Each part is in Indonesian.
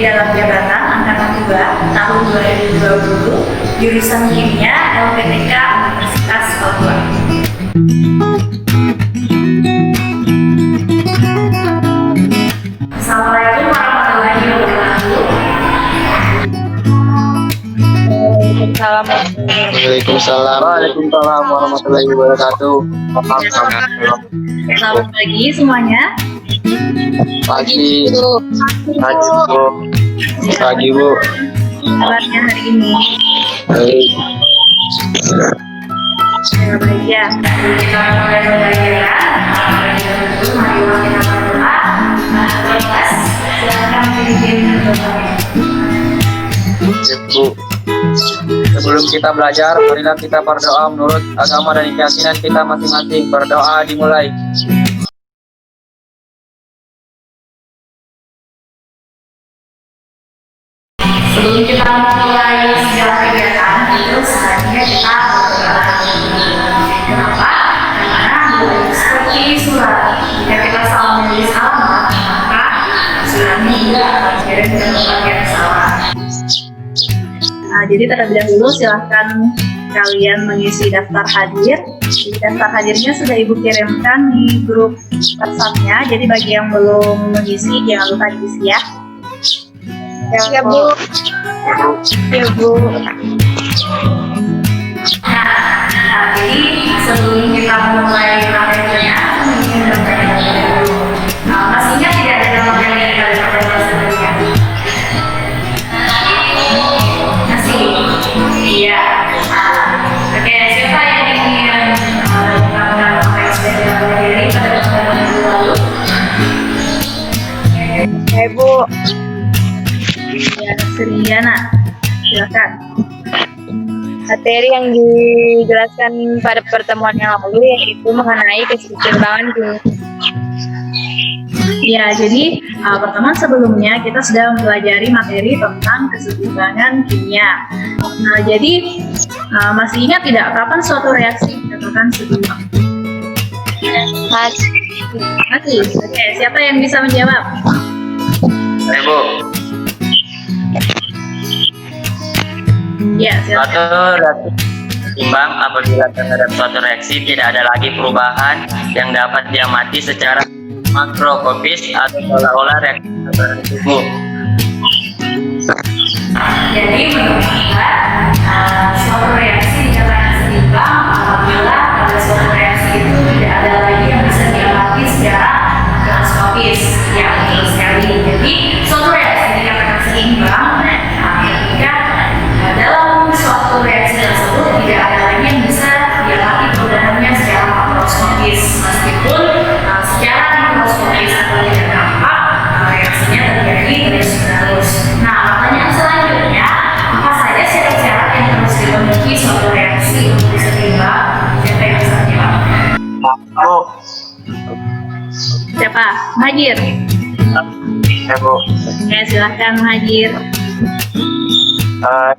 Dalam Jabatan Angkatan 2 tahun 2020, jurusan Kimia LPTK Universitas Papua. Assalamualaikum warahmatullahi wabarakatuh. Waalaikumsalam warahmatullahi wabarakatuh. Selamat pagi semuanya. Pagi Bu. Pagi Bu. Kabarnya hari ini? Baik. Baik ya. Kita mulai pembelajaran. Mari kita berdoa. Kelas. Silakan pimpin berdoanya. Bu. Sebelum kita belajar, marilah kita berdoa menurut agama dan keyakinan kita masing-masing. Berdoa dimulai. Sebelum kita memulai segala kegiatan, itu sebaiknya kita berdoa. Kenapa? Karena seperti surat, jika kita salah menulis alamat, maka suratnya juga akan dikirim ke tempat yang salah. Nah, jadi terlebih dahulu silahkan kalian mengisi daftar hadir. Daftar hadirnya sudah Ibu kirimkan di grup WhatsApp-nya. Jadi bagi yang belum mengisi, jangan lupa diisi ya. Ya Bu. Ya Bu. Nah, jadi sebelum kita mulai materinya, mungkin bertanya dulu. Masih ingat tidak ada materi pada pertemuan sebelumnya? Masih? Iya. Oke, siapa yang ingin menggunakan materi pada pertemuan lalu? Ya Bu. Ya, Seriana, silakan. Materi yang dijelaskan pada pertemuan yang lalu yaitu mengenai keseimbangan kimia. Ya, jadi pertemuan sebelumnya kita sudah mempelajari materi tentang keseimbangan kimia. Jadi masih ingat tidak kapan suatu reaksi dikatakan seimbang? Masih. Oke, siapa yang bisa menjawab? Bu. Ya, silakan. Suatu reaksi seimbang apabila terhadap suatu reaksi tidak ada lagi perubahan yang dapat diamati secara makroskopis atau seolah-olah reaksi terhadap tubuh. Jadi menurut kita suatu reaksi dikatakan seimbang apabila pada suatu reaksi itu tidak ada lagi yang bisa diamati secara makroskopis. Ya, betul sekali. Jadi suatu reaksi dikatakan seimbang ketika dalam suatu reaksi tersebut tidak ada lagi yang bisa diamati perubahannya secara makroskopis, meskipun secara mikroskopis atau tidak nampak reaksinya terjadi terus-menerus. Nah, pertanyaan selanjutnya, apa saja syarat-syarat yang harus dipenuhi suatu reaksi untuk bisa seimbang? Siapa yang bisa menjawab? Bu. Siapa? Muhajir. Ya Bu. Ya, silahkan Muhajir.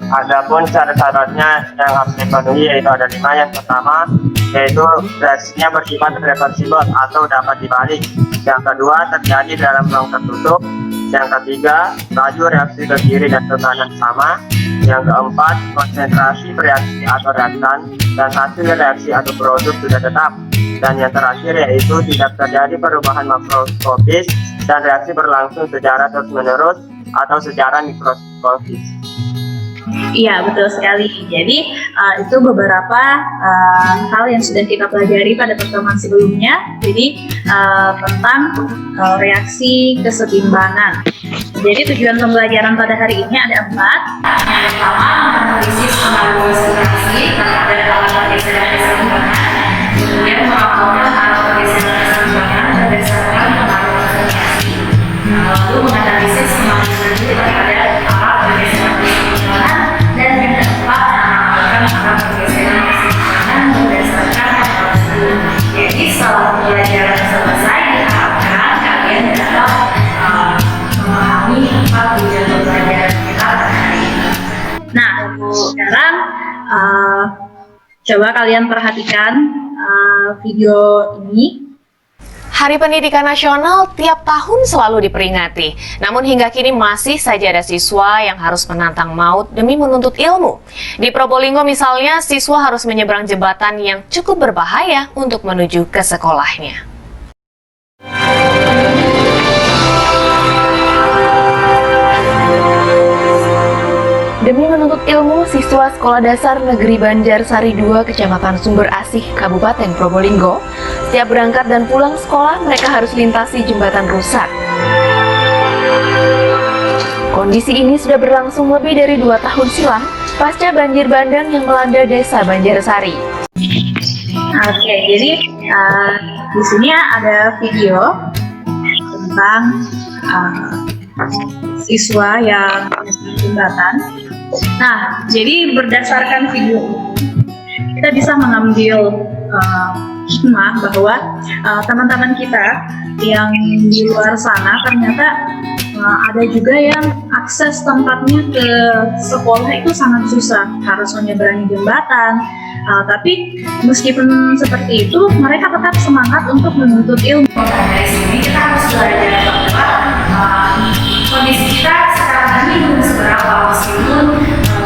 Adapun syarat-syaratnya yang harus dipenuhi yaitu ada 5. Yang pertama yaitu reaksinya bersifat reversibel atau dapat dibalik. Yang kedua terjadi dalam ruang tertutup. Yang ketiga laju reaksi ke kiri dan ke kanan sama. Yang keempat konsentrasi reaksi atau reaktan dan hasil reaksi atau produk sudah tetap. Dan yang terakhir yaitu tidak terjadi perubahan makroskopis dan reaksi berlangsung secara terus-menerus atau secara mikroskopis. Iya, betul sekali. Jadi itu beberapa hal yang sudah kita pelajari pada pertemuan sebelumnya. Jadi tentang reaksi kesetimbangan. Jadi tujuan pembelajaran pada hari ini ada 4. Yang pertama, menganalisis pengaruh konsentrasi terhadap alat pergeseran kesetimbangan. Kemudian melakukan alat pergeseran kesetimbangan berdasarkan pengaruh konsentrasi. Lalu menganalisis pengaruh terhadap alat pergeseran kesetimbangan. Dan yang keempat, mengamalkan alat pergeseran keseimbangan berdasarkan pengaruh suhu. Jadi setelah pembelajaran selesai, diharapkan kalian dapat memahami 4 tujuan pembelajaran kita pada hari ini. Nah, sekarang coba kalian perhatikan video ini. Hari Pendidikan Nasional tiap tahun selalu diperingati. Namun hingga kini masih saja ada siswa yang harus menantang maut demi menuntut ilmu. Di Probolinggo misalnya, siswa harus menyeberang jembatan yang cukup berbahaya untuk menuju ke sekolahnya. Demi menuntut ilmu, siswa Sekolah Dasar Negeri Banjarsari 2, Kecamatan Sumber Asih, Kabupaten Probolinggo, setiap berangkat dan pulang sekolah mereka harus lintasi jembatan rusak. Kondisi ini sudah berlangsung lebih dari 2 tahun silam pasca banjir bandang yang melanda desa Banjarsari. Oke, jadi di sini ada video tentang siswa yang menyeberang jembatan. Nah, jadi berdasarkan video ini, kita bisa mengambil hikmah bahwa teman-teman kita yang di luar sana ternyata ada juga yang akses tempatnya ke sekolah itu sangat susah, harus menyeberangi jembatan. Tapi meskipun seperti itu, mereka tetap semangat untuk menuntut ilmu. Dari sini kita harus belajar bahwa kondisi kita sekarang ini belum seberapa, meskipun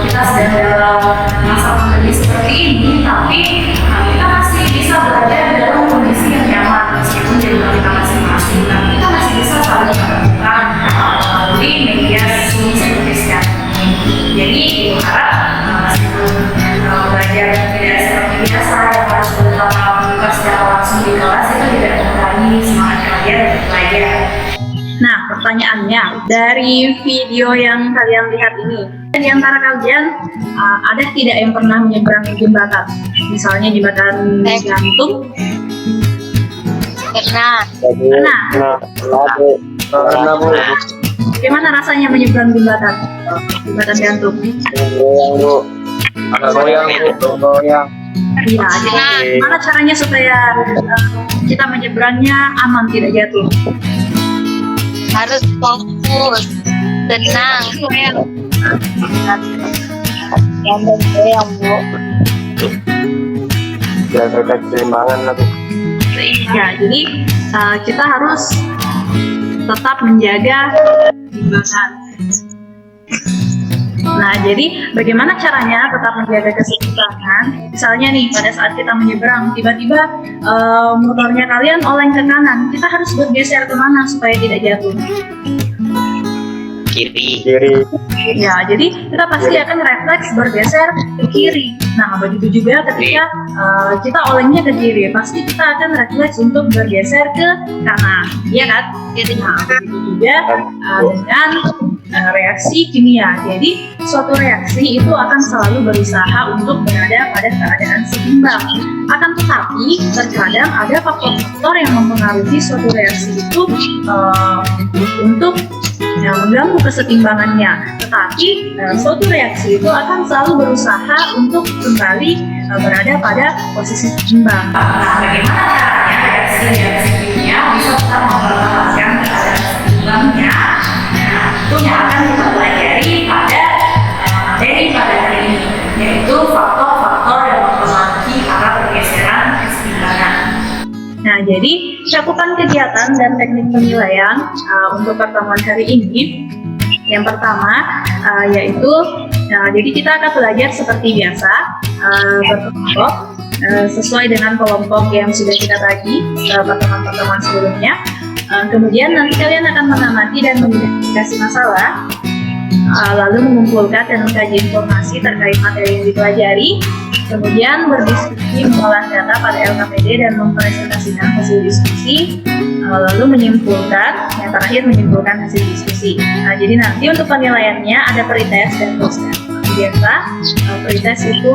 kita sedang dalam masa pandemi seperti ini, tapi kita masih bisa belajar dalam kondisi yang nyaman meskipun di rumah kita masing-masing. Tapi kita masih bisa saling bertemu melalui media Zoom seperti sekarang ini. Jadi harap meskipun belajar tidak seperti biasa yang harus bertatap muka secara langsung di kelas, itu tidak mengurangi semangat kalian untuk belajar. Nah, pertanyaannya, dari video yang kalian lihat ini, di antara kalian ada tidak yang pernah menyeberang jembatan? Misalnya jembatan gantung? Pernah. Pernah, Bu. Bagaimana rasanya menyeberang jembatan gantung? Goyang. Iya, jadi gimana caranya supaya kita menyeberangnya aman, tidak jatuh? Harus fokus, tenang. Goyang, Bu. Jaga keseimbangan lah, Bu. Ya, jadi kita harus tetap menjaga keseimbangan. Nah, jadi bagaimana caranya tetap menjaga keseimbangan? Misalnya nih, pada saat kita menyeberang, tiba-tiba motornya kalian oleng ke kanan, kita harus bergeser kemana supaya tidak jatuh? Kiri. Ya, jadi kita pasti akan refleks bergeser ke kiri. Nah, begitu juga ketika kita olengnya ke kiri, pasti kita akan refleks untuk bergeser ke kanan, iya kan? Nah, begitu juga dengan reaksi kimia. Jadi, suatu reaksi itu akan selalu berusaha untuk berada pada keadaan seimbang. Akan tetapi, terkadang ada faktor-faktor yang mempengaruhi suatu reaksi itu untuk mengganggu keseimbangannya. Tetapi suatu reaksi itu akan selalu berusaha untuk kembali berada pada posisi seimbang. Nah, bagaimana caranya reaksi kimia bisa tetap mempertahankan keadaan seimbangnya? Nah, itu yang akan kita pelajari pada materi pada hari ini, yaitu faktor-faktor yang mempengaruhi arah pergeseran keseimbangan. Nah, jadi cakupan kegiatan dan teknik penilaian untuk pertemuan hari ini, yang pertama yaitu jadi kita akan belajar seperti biasa berkelompok sesuai dengan kelompok yang sudah kita bagi pertemuan-pertemuan sebelumnya. Kemudian nanti kalian akan mengamati dan mengidentifikasi masalah, lalu mengumpulkan dan mengkaji informasi terkait materi yang dipelajari. Kemudian berdiskusi, mengolah data pada LKPD dan mempresentasikan hasil diskusi, lalu menyimpulkan, yang terakhir menyimpulkan hasil diskusi. Nah, jadi nanti untuk penilaiannya ada pretest dan post-test. Biasa, pretest itu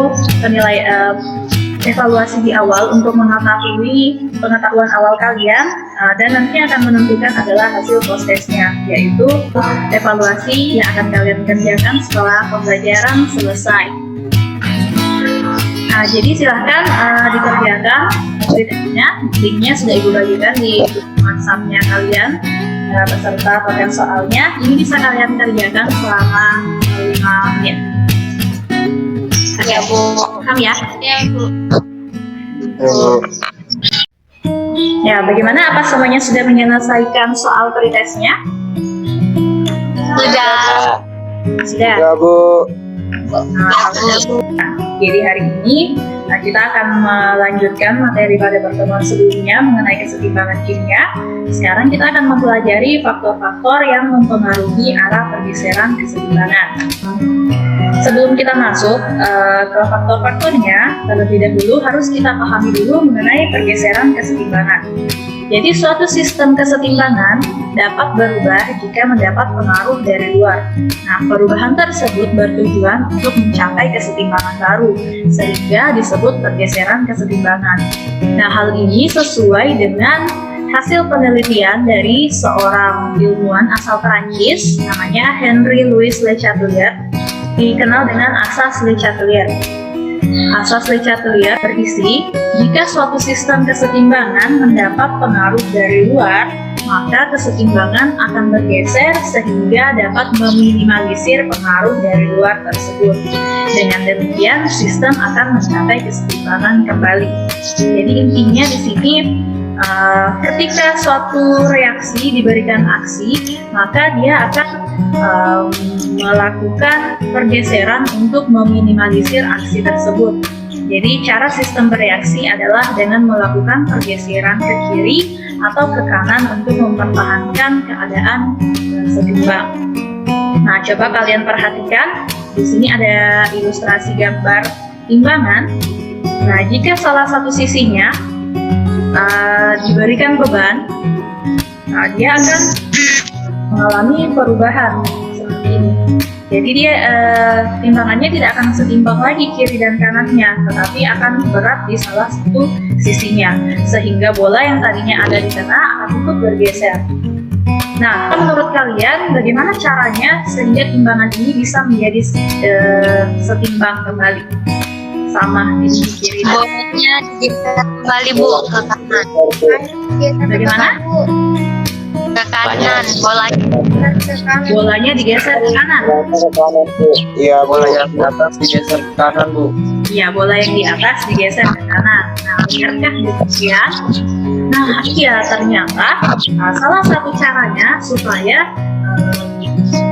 evaluasi di awal untuk mengetahui pengetahuan awal kalian, dan nanti akan menentukan adalah hasil post-testnya, yaitu evaluasi yang akan kalian kerjakan setelah pembelajaran selesai. Nah, jadi silahkan dikerjakan pretestnya, linknya sudah ibu bagikan di WhatsApp-nya kalian beserta total soalnya. Ini bisa kalian kerjakan selama 5 menit. Ya, Bu. Paham ya? Ya, Bu. Ya, bagaimana? Apa semuanya sudah menyelesaikan soal pretestnya? Sudah. Sudah. Ya, Bu. Jadi hari ini kita akan melanjutkan materi pada pertemuan sebelumnya mengenai kesetimbangan kimia. Sekarang kita akan mempelajari faktor-faktor yang mempengaruhi arah pergeseran kesetimbangan. Sebelum kita masuk ke faktor-faktornya, terlebih dahulu harus kita pahami dulu mengenai pergeseran kesetimbangan. Jadi suatu sistem kesetimbangan dapat berubah jika mendapat pengaruh dari luar. Nah, perubahan tersebut bertujuan untuk mencapai kesetimbangan baru, sehingga disebut pergeseran kesetimbangan. Nah, hal ini sesuai dengan hasil penelitian dari seorang ilmuwan asal Perancis, namanya Henry Louis Le Chatelier, dikenal dengan asas Le Chatelier. Asas Le Chatelier berisi, jika suatu sistem kesetimbangan mendapat pengaruh dari luar, maka kesetimbangan akan bergeser sehingga dapat meminimalisir pengaruh dari luar tersebut. Dengan demikian, sistem akan mencapai kesetimbangan kembali. Jadi intinya di sini, ketika suatu reaksi diberikan aksi, maka dia akan melakukan pergeseran untuk meminimalisir aksi tersebut. Jadi cara sistem bereaksi adalah dengan melakukan pergeseran ke kiri atau ke kanan untuk mempertahankan keadaan seimbang. Nah, coba kalian perhatikan, di sini ada ilustrasi gambar timbangan. Nah, jika salah satu sisinya diberikan beban, dia akan mengalami perubahan seperti ini. Jadi dia timbangannya tidak akan setimbang lagi kiri dan kanannya, tetapi akan berat di salah satu sisinya, sehingga bola yang tadinya ada di tengah akan ikut bergeser. Nah, menurut kalian bagaimana caranya sehingga timbangan ini bisa menjadi setimbang kembali? Sama di sisi kiri. Bolanya digeser kembali, Bu, ke kanan. Bagaimana? Ke kanan, Bolanya digeser ke kanan. Iya, bola yang di atas digeser ke kanan, Bu. Iya, bola yang di atas digeser ke kanan. Nah, benarkah demikian? Nah, iya, ternyata salah satu caranya supaya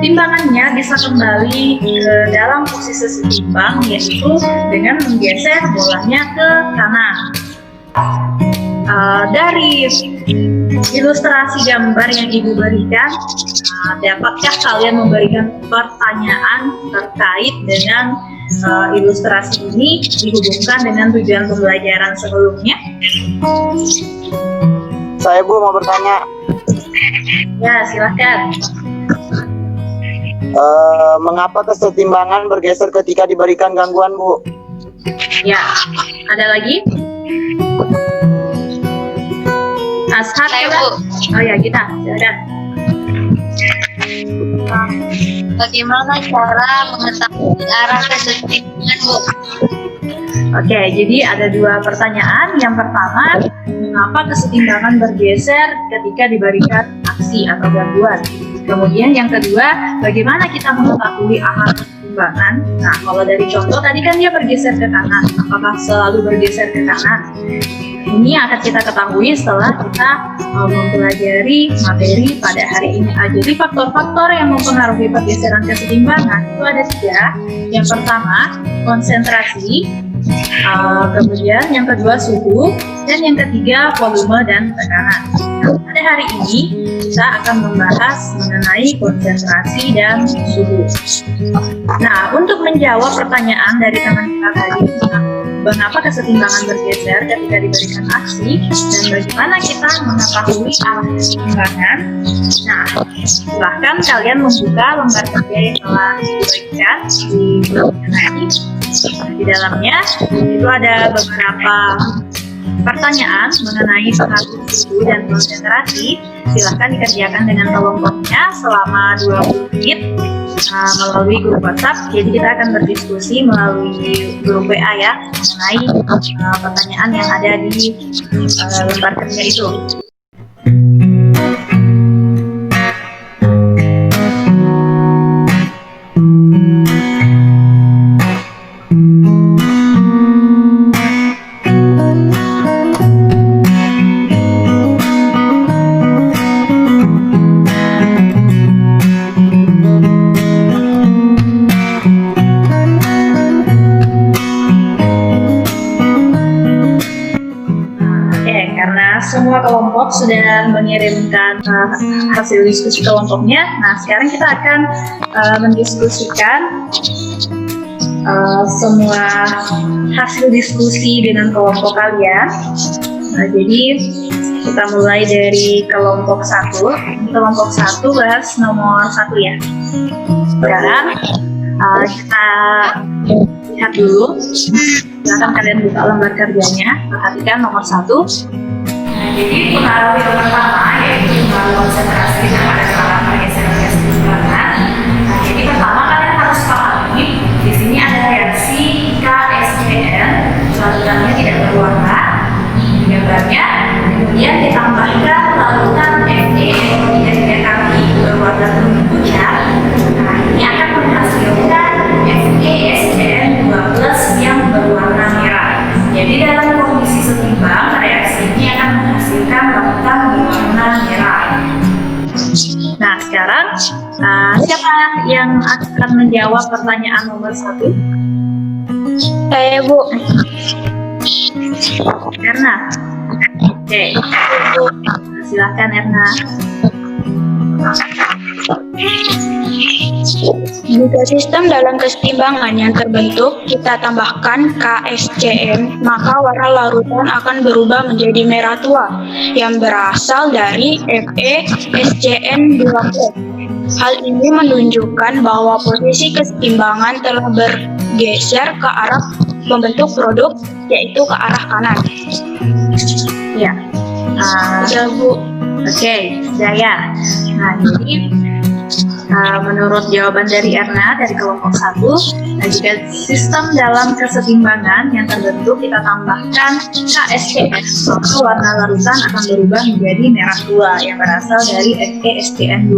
timbangannya bisa kembali ke dalam posisi setimbang, yaitu dengan menggeser bolanya ke kanan. Dari ilustrasi gambar yang Ibu berikan, dapatkah kalian memberikan pertanyaan terkait dengan ilustrasi ini dihubungkan dengan tujuan pembelajaran sebelumnya? Saya, Bu, mau bertanya. Ya, silahkan. Mengapa kesetimbangan bergeser ketika diberikan gangguan, Bu? Ya, ada lagi? Ashar, Saya, coba. Bu. Oh ya, kita, silakan. Bagaimana cara mengetahui arah kesetimbangan, Bu? Oke, jadi ada dua pertanyaan. Yang pertama, mengapa kesetimbangan bergeser ketika diberikan aksi atau gangguan? Kemudian yang kedua, bagaimana kita mengetahui arah kesetimbangan? Nah, kalau dari contoh tadi kan dia bergeser ke kanan. Apakah selalu bergeser ke kanan? Ini akan kita ketahui setelah kita mempelajari materi pada hari ini. Jadi faktor-faktor yang mempengaruhi pergeseran kesetimbangan itu ada 3. Yang pertama, konsentrasi. Kemudian yang kedua, suhu. Dan yang ketiga, volume dan tekanan. Nah, pada hari ini kita akan membahas mengenai konsentrasi dan suhu. Nah, untuk menjawab pertanyaan dari teman kita tadi, mengapa kesetimbangan bergeser ketika diberikan aksi dan bagaimana kita mengetahui arah kesetimbangan? Nah, silahkan kalian membuka lembar kerja yang telah diberikan di mengenai. Di dalamnya itu ada beberapa pertanyaan mengenai pengaruh suhu dan konsentrasi. Silahkan dikerjakan dengan kelompoknya selama 20 menit melalui grup WhatsApp. Jadi kita akan berdiskusi melalui grup WA ya mengenai pertanyaan yang ada di lembar kerja itu. kelompok sudah mengirimkan hasil diskusi kelompoknya. Nah, sekarang kita akan mendiskusikan semua hasil diskusi dengan kelompok kalian. Nah, jadi kita mulai dari kelompok 1. Kelompok 1 bahas nomor 1 ya. Sekarang kita lihat dulu. Silakan kalian buka lembar kerjanya. Perhatikan nomor 1. Jadi pengaruh yang pertama yaitu pengaruh konsentrasi pada saat pergeseran gas kesimbangan. Nah, jadi pertama kalian harus pahami di sini ada reaksi KSCN, larutannya tidak berwarna, gambarnya. Kemudian ditambahkan larutan Fe3 kali berwarna kuning pucat. Nah, ini akan menghasilkan FeSCN2+ yang berwarna merah. Jadi dalam kondisi setimbang reaksi ini akan menghasilkan larutan berwarna merah. Nah, sekarang siapa yang akan menjawab pertanyaan nomor 1? Saya, Bu. Erna. Oke. Silahkan Erna. Jika sistem dalam kesetimbangan yang terbentuk kita tambahkan KSCN, maka warna larutan akan berubah menjadi merah tua yang berasal dari FeSCN2+. Hal ini menunjukkan bahwa posisi kesetimbangan telah bergeser ke arah membentuk produk, yaitu ke arah kanan. Ya. Sudah, Bu. Oke, Jaya. Nah, jadi menurut jawaban dari Erna dari kelompok 1, jika sistem dalam kesetimbangan yang terbentuk kita tambahkan KSCN, maka warna larutan akan berubah menjadi merah tua yang berasal dari FeSCN2+.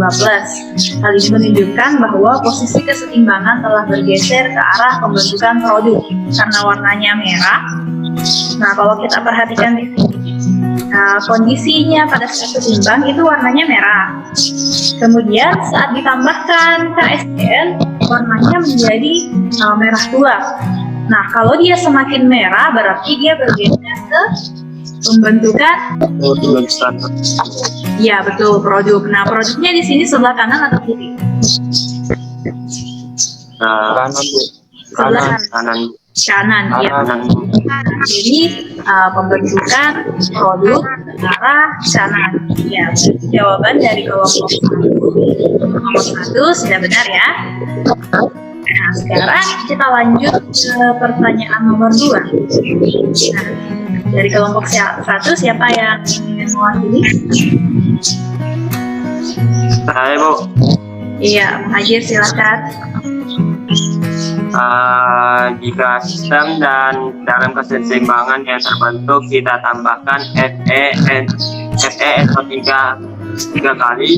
Hal ini menunjukkan bahwa posisi kesetimbangan telah bergeser ke arah pembentukan produk karena warnanya merah. Nah, kalau kita perhatikan di sini, kondisinya pada saat setimbang itu warnanya merah. Kemudian saat ditambahkan KSCN, warnanya menjadi merah tua. Nah, kalau dia semakin merah, berarti dia bergeser ke pembentukan. Ya, betul, produk. Nah, produknya di sini sebelah kanan atau kiri? Kanan, Bu. Sebelah Kanan. kanan, ya. Jadi pembentukan produk ke arah kanan. Ya, berarti jawaban dari kelompok 1. Nomor 1 sudah benar ya. Nah, sekarang kita lanjut ke pertanyaan nomor 2. Nah, dari kelompok 1 siapa yang ingin mewakili? Saya, Bu. Iya, Hajir silakan. Jika sistem dan dalam kesetimbangan yang terbentuk kita tambahkan FeSO3 kali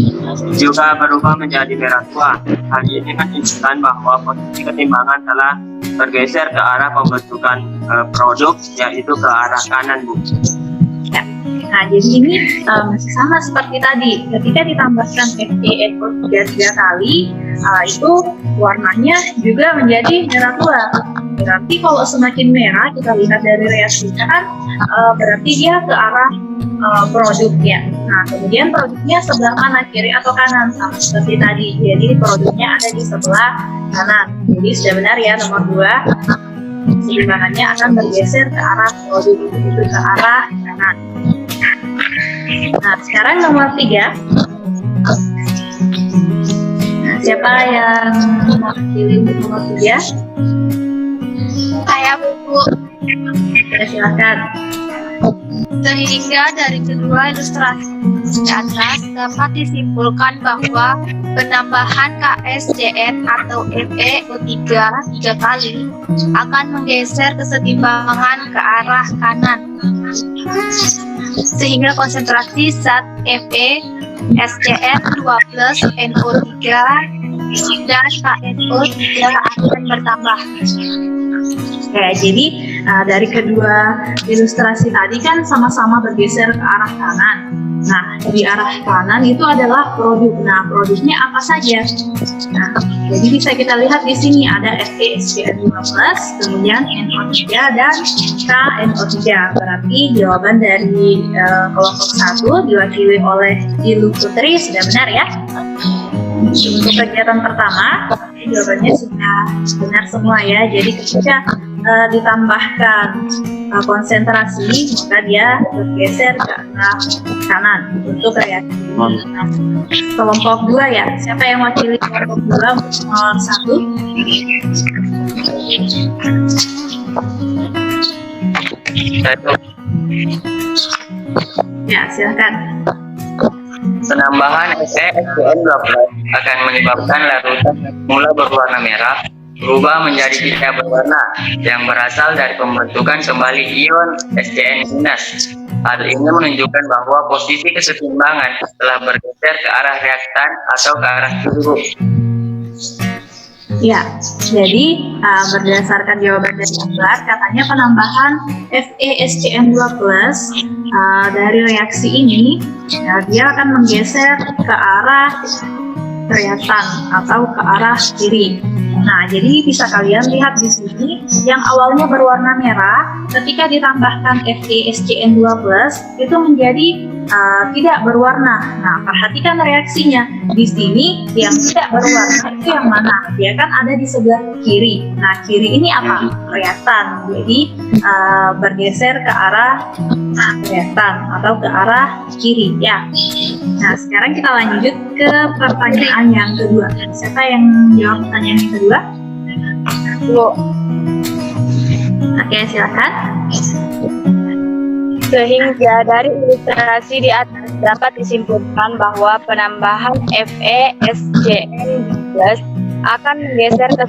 juga berubah menjadi merah tua. Hal ini menunjukkan bahwa posisi ketimbangan telah bergeser ke arah pembentukan produk, yaitu ke arah kanan, Bu. Ya. Nah, jadi ini masih sama seperti tadi. Ketika ditambahkan FeSO3 kali, itu warnanya juga menjadi merah tua. Berarti kalau semakin merah, kita lihat dari reaksinya kan, berarti dia ke arah produknya. Nah, kemudian produknya sebelah mana, kiri atau kanan, sama seperti tadi. Jadi produknya ada di sebelah kanan. Jadi sudah benar ya nomor 2. Keseimbangannya akan bergeser ke arah produk itu ke arah kanan. Nah, sekarang nomor 3. Nah, siapa yang mau pilih nomor 3? Saya, Bu. Ya, silakan. Sehingga dari kedua ilustrasi di atas dapat disimpulkan bahwa penambahan KSCN atau FeO3 kali akan menggeser kesetimbangan ke arah kanan, sehingga konsentrasi zat FeSCN2+ NO3 dan KSO3 akan bertambah. Oke, jadi dari kedua ilustrasi tadi kan sama-sama bergeser ke arah kanan. Nah, di arah kanan itu adalah produk. Nah, produknya apa saja? Nah, jadi bisa kita lihat di sini ada FeSCN2+, kemudian NO3 dan KNO3. Berarti jawaban dari kelompok 1 diwakili oleh Ilu Putri sudah benar ya. Untuk kegiatan pertama, jawabannya sudah benar semua ya. Jadi ketika ditambahkan konsentrasi, maka dia bergeser ke arah kanan untuk reaksi. Kelompok 2 ya, siapa yang wakili kelompok 2 untuk nomor 1? Ya, silakan. Penambahan FeSCN2+ akan menyebabkan larutan yang semula berwarna merah berubah menjadi tidak berwarna yang berasal dari pembentukan kembali ion SCN-. Hal ini menunjukkan bahwa posisi kesetimbangan telah bergeser ke arah reaktan atau ke arah kiri. Ya, jadi berdasarkan jawaban dari gambar, katanya penambahan FeSCN2+ dari reaksi ini, dia akan menggeser ke arah reaktan atau ke arah kiri. Nah, jadi bisa kalian lihat di sini, yang awalnya berwarna merah, ketika ditambahkan FeSCN2+ itu menjadi tidak berwarna. Nah, perhatikan reaksinya. Di sini yang tidak berwarna itu yang mana? Dia kan ada di sebelah kiri. Nah, kiri ini apa? Reaktan. Jadi bergeser ke arah reaktan atau ke arah kiri ya. Nah, sekarang kita lanjut ke pertanyaan yang kedua. Siapa yang jawab pertanyaan yang kedua? Oke, silakan. Sehingga dari ilustrasi di atas dapat disimpulkan bahwa penambahan FeSCN+ akan menggeser ke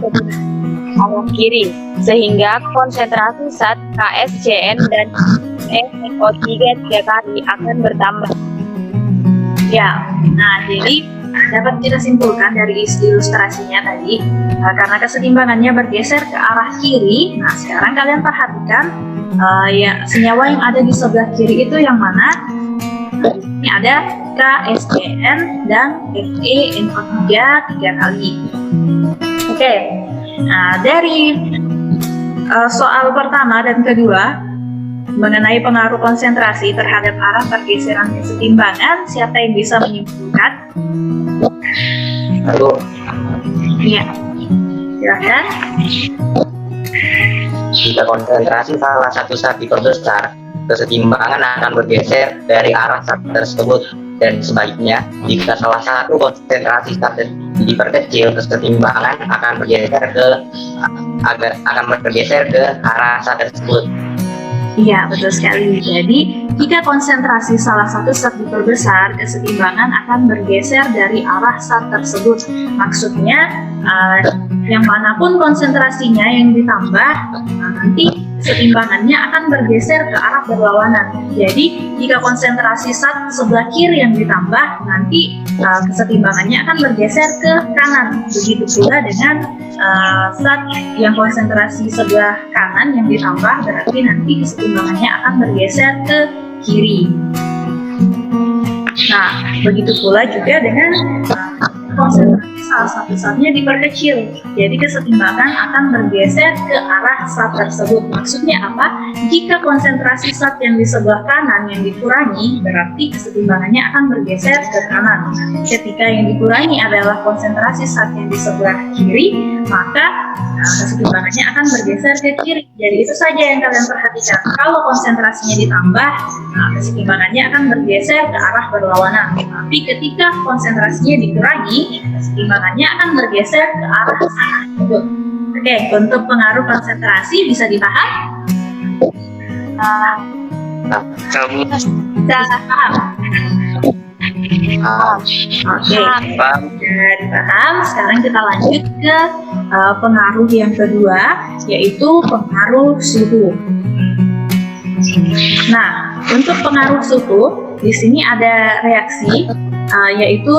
arah kiri, sehingga konsentrasi zat KSCN dan NO3 3 kali akan bertambah. Ya, nah jadi dapat kita simpulkan dari ilustrasinya tadi, karena kesetimbangannya bergeser ke arah kiri. Nah, sekarang kalian perhatikan ya senyawa yang ada di sebelah kiri itu yang mana? Ini ada KSCN dan FeNO3 3 kali. Oke, nah dari soal pertama dan kedua mengenai pengaruh konsentrasi terhadap arah pergeseran kesetimbangan, siapa yang bisa menyimpulkan? Lalu, Iya, silakan. jika konsentrasi salah satu zat diperbesar, kesetimbangan akan bergeser dari arah zat tersebut, dan sebaliknya jika salah satu konsentrasi zat diperkecil, kesetimbangan akan bergeser ke arah zat tersebut. Iya, betul sekali. Jadi, jika konsentrasi salah satu zat diperbesar, kesetimbangan akan bergeser dari arah zat tersebut. Maksudnya, yang manapun konsentrasinya yang ditambah, nanti kesetimbangannya akan bergeser ke arah berlawanan. Jadi, jika konsentrasi zat sebelah kiri yang ditambah, nanti kesetimbangannya akan bergeser ke kanan. Begitu pula dengan zat yang konsentrasi sebelah kanan yang ditambah, berarti nanti kesetimbangannya akan bergeser ke kiri. Nah, begitu pula juga dengan konsentrasi salah satu zatnya diperkecil, jadi kesetimbangan akan bergeser ke arah zat tersebut. Maksudnya apa? Jika konsentrasi zat yang di sebelah kanan yang dikurangi, berarti kesetimbangannya akan bergeser ke kanan. Ketika yang dikurangi adalah konsentrasi zat yang di sebelah kiri, maka kesetimbangannya akan bergeser ke kiri. Jadi itu saja yang kalian perhatikan. Kalau konsentrasinya ditambah, kesetimbangannya akan bergeser ke arah berlawanan. Tapi ketika konsentrasinya dikurangi, kesetimbangannya akan bergeser ke arah tersebut. Oke, untuk pengaruh konsentrasi bisa dipaham? Bisa paham? Oke, sudah dipaham. Sekarang kita lanjut ke pengaruh yang kedua, yaitu pengaruh suhu. Nah, untuk pengaruh suhu, di sini ada reaksi, yaitu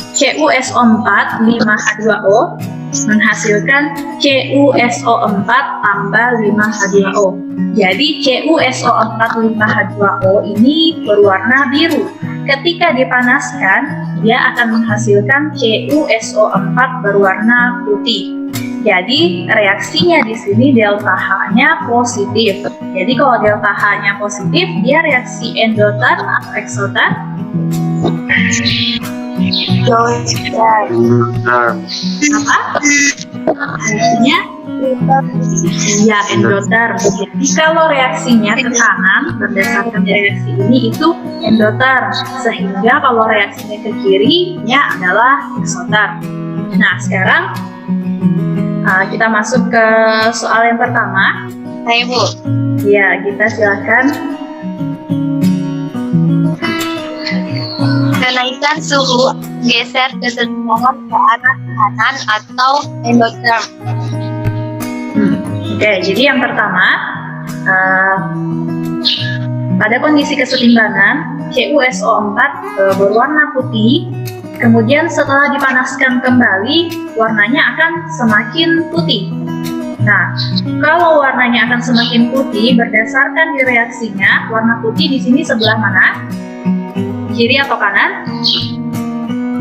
CuSO4 5H2O menghasilkan CuSO4 tambah 5H2O. Jadi CuSO4 5H2O ini berwarna biru ketika dipanaskan, dia akan menghasilkan CuSO4 berwarna putih. Jadi reaksinya di sini delta H-nya positif. Jadi kalau delta H-nya positif, dia reaksi endoterm atau eksoterm? Apa? Reaksinya? Ya, endoterm. Jadi kalau reaksinya ke kanan berdasarkan reaksi ini itu endoterm, sehingga kalau reaksinya ke kirinya adalah eksoterm. Nah, sekarang kita masuk ke soal yang pertama. Saya Bu. Ya, kita silakan. Kenaikan suhu geser kesetimbangan ke arah kanan atau endoterm. Oke, jadi yang pertama, pada kondisi kesetimbangan CuSO4 berwarna putih, kemudian setelah dipanaskan kembali, warnanya akan semakin putih. Nah, kalau warnanya akan semakin putih berdasarkan di reaksinya, warna putih di sini sebelah mana? Kiri atau kanan?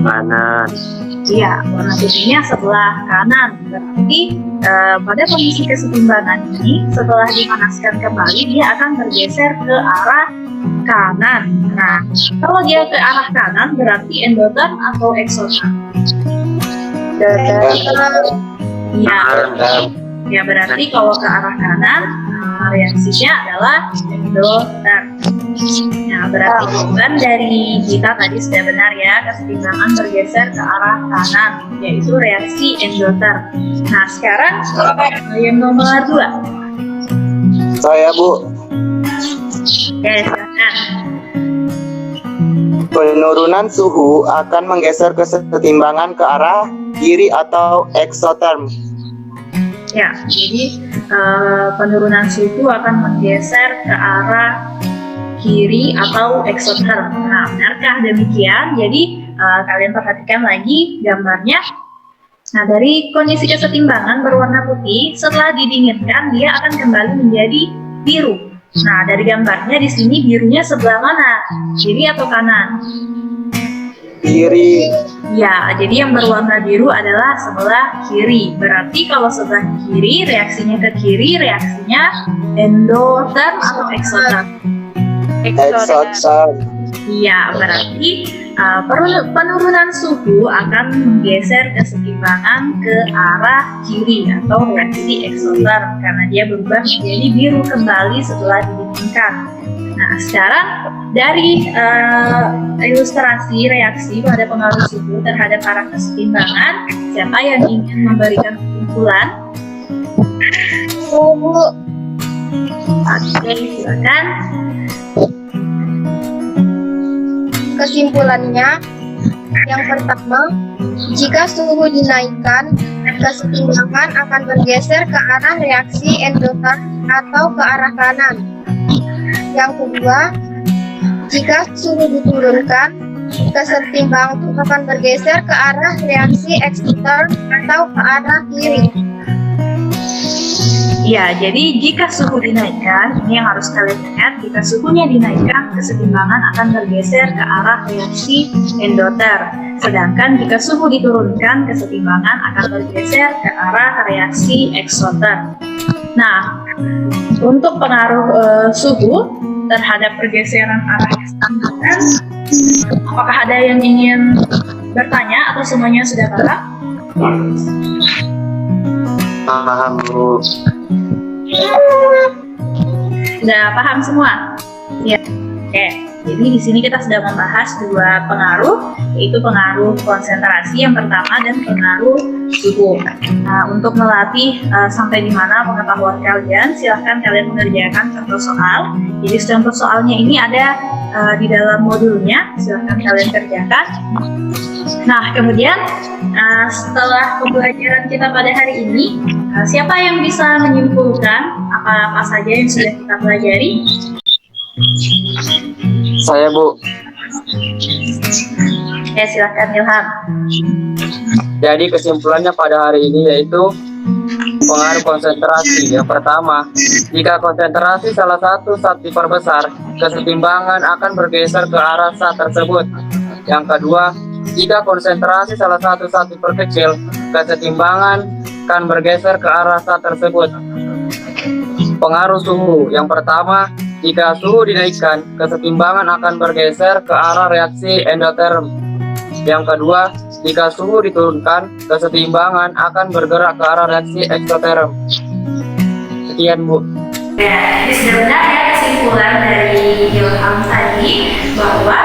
Kanan. Iya, warna putihnya sebelah kanan. Berarti pada kondisi kesetimbangan ini, setelah dipanaskan kembali, dia akan bergeser ke arah kanan. Nah, kalau dia ke arah kanan, berarti endoterm atau eksoterm? Iya. Ya, berarti kalau ke arah kanan, reaksinya adalah endoterm. Nah, berarti jawaban dari kita tadi sudah benar ya, kesetimbangan bergeser ke arah kanan, yaitu reaksi endoterm. Nah, sekarang yang nomor 2. Saya, Bu. Oke, silakan. Penurunan suhu akan menggeser kesetimbangan ke arah kiri atau eksoterm. Ya, jadi penurunan suhu akan menggeser ke arah kiri atau eksoterm. Nah, benarkah demikian? Jadi kalian perhatikan lagi gambarnya. Nah, dari kondisi kesetimbangan berwarna putih, setelah didinginkan dia akan kembali menjadi biru. Nah, dari gambarnya di sini birunya sebelah mana? Kiri atau kanan? Kiri. Ya, jadi yang berwarna biru adalah sebelah kiri. Berarti kalau sebelah kiri, reaksinya ke kiri, reaksinya endoterm atau eksoterm? Eksoterm. Iya, berarti penurunan suhu akan menggeser kesetimbangan ke arah kiri atau reaksi eksoterm karena dia berubah menjadi biru kembali setelah didinginkan. Nah, sekarang dari ilustrasi reaksi pada pengaruh suhu terhadap arah kesetimbangan, siapa yang ingin memberikan kesimpulan? Oke, silakan. Kesimpulannya, yang pertama, jika suhu dinaikkan, kesetimbangan akan bergeser ke arah reaksi endoterm atau ke arah kanan. Yang kedua, jika suhu diturunkan, kesetimbangan akan bergeser ke arah reaksi eksoterm atau ke arah kiri. Ya, jadi jika suhu dinaikkan, ini yang harus kalian ingat, jika suhunya dinaikkan, kesetimbangan akan bergeser ke arah reaksi endoterm. Sedangkan jika suhu diturunkan, kesetimbangan akan bergeser ke arah reaksi eksoterm. Nah, untuk pengaruh suhu terhadap pergeseran arah kesetimbangan, apakah ada yang ingin bertanya atau semuanya sudah paham? Paham, Bu. Sudah paham semua? Ya. Oke. Jadi di sini kita sudah membahas dua pengaruh, yaitu pengaruh konsentrasi yang pertama dan pengaruh suhu. Nah, untuk melatih sampai di mana pengetahuan kalian, silahkan kalian mengerjakan contoh soal. Jadi contoh soalnya ini ada di dalam modulnya, silahkan kalian kerjakan. Nah, kemudian setelah pembelajaran kita pada hari ini, siapa yang bisa menyimpulkan apa saja yang sudah kita pelajari? Saya, Bu. Ya, silakan Ilham. Jadi kesimpulannya pada hari ini yaitu Pengaruh konsentrasi. Yang pertama, jika konsentrasi salah satu zat diperbesar, kesetimbangan akan bergeser ke arah zat tersebut. Yang kedua, jika konsentrasi salah satu zat diperkecil, kesetimbangan akan bergeser ke arah zat tersebut. Pengaruh suhu. Yang pertama, jika suhu dinaikkan, kesetimbangan akan bergeser ke arah reaksi endoterm. Yang kedua, jika suhu diturunkan, kesetimbangan akan bergerak ke arah reaksi eksoterm. Sekian, Bu. Ya, jadi sebenarnya kesimpulan dari Ilham tadi bahwa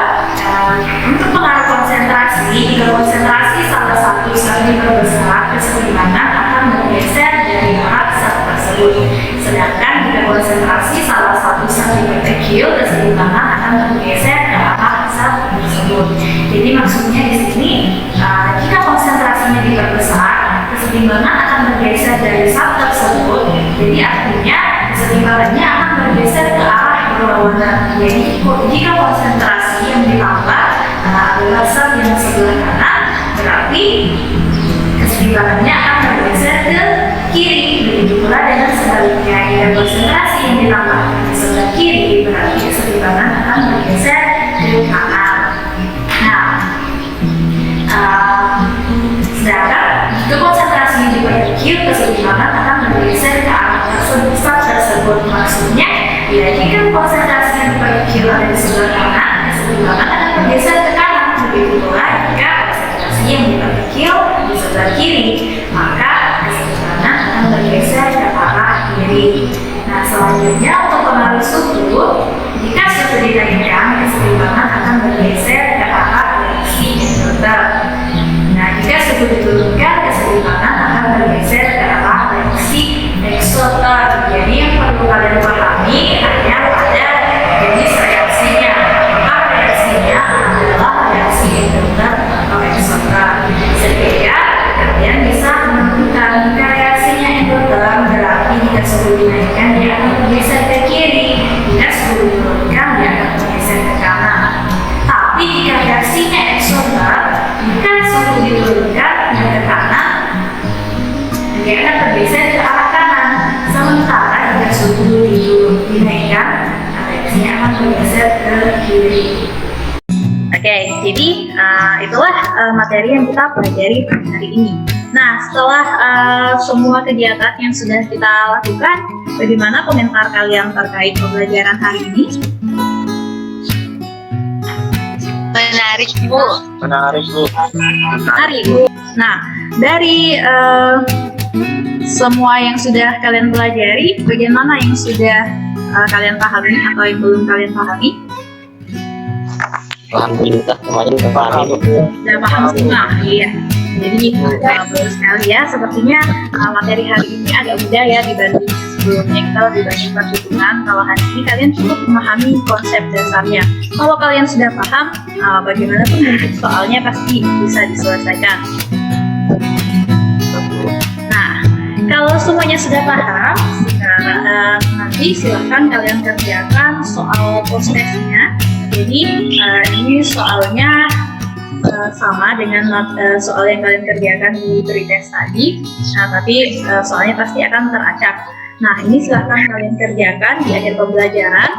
untuk pengaruh konsentrasi, jika konsentrasi salah satu zat diperbesar, kesetimbangan akan bergeser dari arah zat tersebut. Sedangkan jika konsentrasi salah satu zat diperkecil, kesetimbangan akan bergeser ke arah zat tersebut. Jadi maksudnya di sini, jika konsentrasinya diperbesar, kesetimbangan akan bergeser dari zat tersebut. Jadi artinya kesetimbangannya akan bergeser ke arah berlawanan. Jadi jika konsentrasi yang ditambah adalah zat yang sebelah kanan, berarti kesetimbangannya akan bergeser ke kiri. Begitu pula dengan sebaliknya, jika konsentrasi yang ditambah di sebelah kiri, berarti kesetimbangan akan bergeser ke kanan. Sedangkan jika konsentrasinya diperkecil, kesetimbangan akan bergeser ke arah tersebut. Maksudnya, ya jika konsentrasinya diperkecil ada di sebelah kanan, kesetimbangan akan bergeser ke kanan. Begitu pula jika konsentrasi yang diperkecil di sebelah kiri, maka kesetimbangan akan bergeser ke arah kiri. Nah, selanjutnya untuk pengaruh suhu, jika suhu dinaikkan, kesetimbangan akan bergeser ke arah reaksi endoterm. Nah, jika suhu diturunkan, kesetimbangan akan bergeser ke arah reaksi eksoterm. Jadi yang perlu kalian pahami hanya ada jenis reaksinya. Apakah reaksinya adalah reaksi endoterm atau eksoterm. Sehingga kalian bisa menentukan jika reaksinya endoterm, berarti jika suhu dinaikkan dia akan bergeser ke kiri. Jika suhu diturunkan dia akan bergeser ke kanan. Tapi jika reaksinya eksoterm, jika suhu diturunkan dia ke kanan, dia akan bergeser ke arah kanan. Sementara jika suhu dinaikkan, reaksinya akan bergeser ke kiri. Oke, jadi itulah materi yang kita pelajari hari ini. Nah, setelah semua kegiatan yang sudah kita lakukan, bagaimana komentar kalian terkait pembelajaran hari ini? Menarik, Bu. Menarik, Bu. Menarik. Nah, dari semua yang sudah kalian pelajari, bagaimana yang sudah kalian pahami atau yang belum kalian pahami? Alhamdulillah, semuanya sudah paham. Sudah paham semua, iya. Jadi bagus sekali ya. Sepertinya materi hari ini agak mudah ya dibanding sebelumnya. Kita lebih banyak perhitungan. Kalau hari ini kalian cukup memahami konsep dasarnya. Kalau kalian sudah paham, bagaimana pun bentuk soalnya pasti bisa diselesaikan. Nah, kalau semuanya sudah paham, sekarang nanti silahkan kalian kerjakan soal post-testnya. Jadi ini soalnya sama dengan soal yang kalian kerjakan di pretest tadi, tapi soalnya pasti akan teracak. Nah, ini silahkan kalian kerjakan di akhir pembelajaran.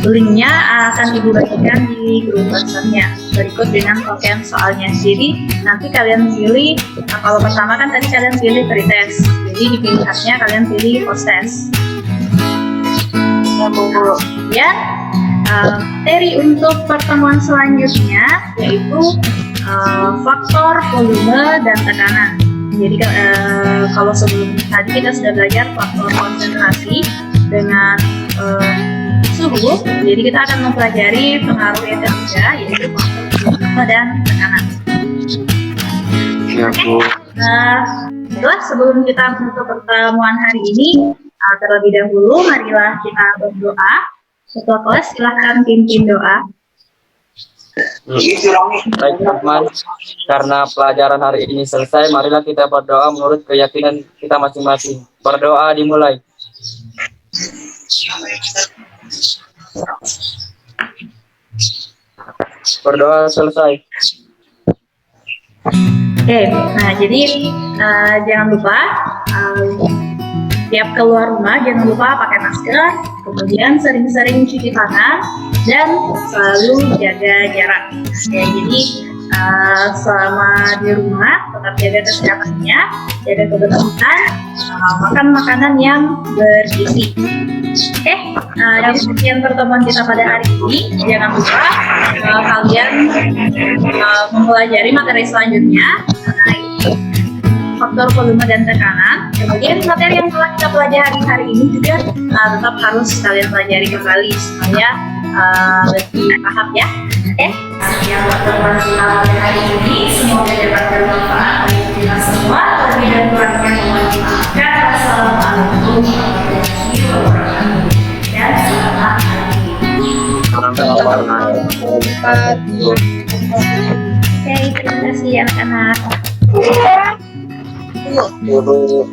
Linknya akan ibu bagikan di grup WhatsApp-nya berikut dengan token soalnya. Jadi nanti kalian pilih, kalau pertama kan tadi kalian pilih pretest, jadi di pilihannya kalian pilih post-test. Ya, materi untuk pertemuan selanjutnya yaitu faktor volume dan tekanan. Jadi kalau sebelum tadi kita sudah belajar faktor konsentrasi dengan suhu, jadi kita akan mempelajari pengaruh yang ketiga yaitu faktor volume dan tekanan. Oke. Setelah sebelum kita menutup pertemuan hari ini, terlebih dahulu marilah kita berdoa. Ketua kelas silahkan pimpin doa. Baik teman, karena pelajaran hari ini selesai, marilah kita berdoa menurut keyakinan kita masing-masing. Berdoa dimulai. Berdoa selesai. Oke, nah jadi jangan lupa tiap keluar rumah jangan lupa pakai masker, kemudian sering-sering cuci tangan dan selalu jaga jarak. Ya, jadi selama di rumah tetap jaga kesehatannya, jaga kebersihan, makan makanan yang bergizi. Oke, jadi sekian pertemuan kita pada hari ini. Jangan lupa kalian mempelajari materi selanjutnya mengenai faktor volume dan tekanan. Kemudian materi yang telah kita pelajari hari ini juga tetap harus kalian pelajari kembali supaya lebih paham ya. Oke, sekian pertemuan kita pada hari ini. Semoga dapat bermanfaat bagi kita semua. Lebih dan kurangnya mohon dimaafkan. Wassalamualaikum warahmatullahi wabarakatuh. Dan selamat pagi. Oke, terima kasih anak-anak. Guru.